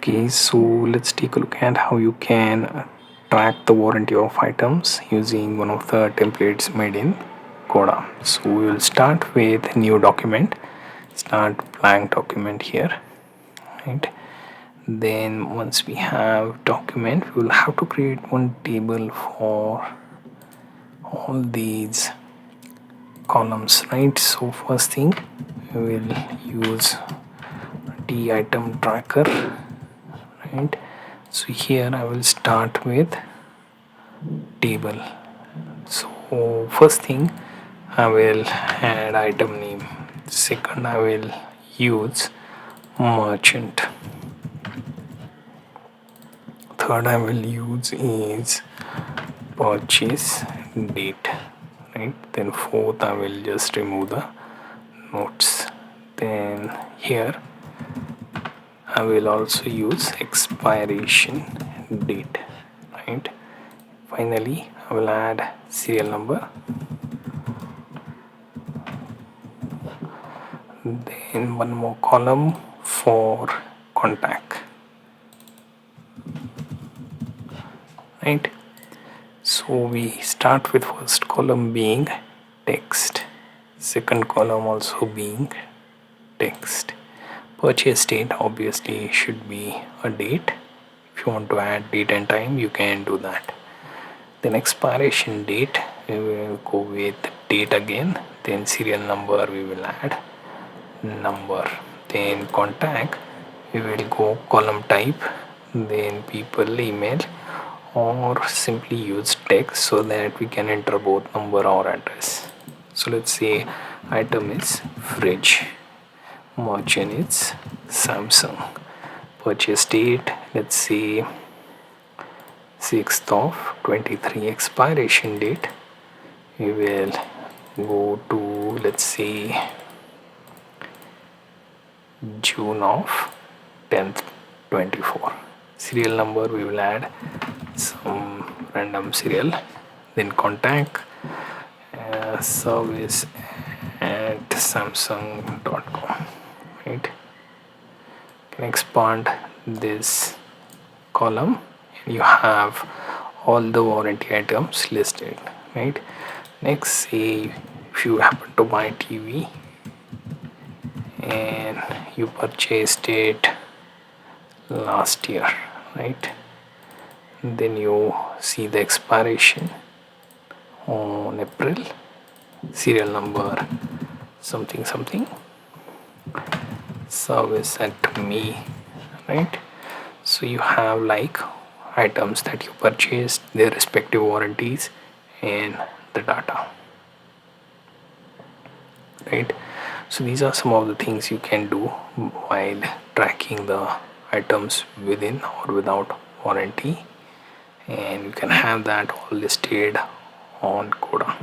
Okay, so let's take a look at how you can track the warranty of items using one of the templates made in Coda. So we will start with new document, start blank document here, right? Then once we have document, we will have to create one table for all these columns, right? So first thing, we will use the item tracker, right? So here I will start with table. So first thing, I will add item name. Second, I will use merchant. Third, I will use is purchase date, right? Then fourth, I will just remove the notes. Then here I will also use expiration date, right? Finally, I will add serial number. Then one more column for contact, right? So we start with first column being text, second column also being text. Purchase date obviously should be a date. If you want to add date and time, you can do that. Then expiration date, we will go with date again. Then serial number, we will add number. Then contact, we will go column type, then people, email, or simply use text so that we can enter both number or address. So let's say item is fridge, merchant is Samsung, purchase date, let's say 6th of 23, expiration date, we will go to, let's say, June of 10th 24. Serial number, we will add some random serial. Then contact, service at samsung.com, right? Can expand this column and you have all the warranty items listed, right? Next, say if you happen to buy TV and you purchased it last year, right? Then you see the expiration on April, serial number something something, service at me, right? So you have like items that you purchased, their respective warranties, and the data, right? So these are some of the things you can do while tracking the items within or without warranty, and you can have that all listed on Coda.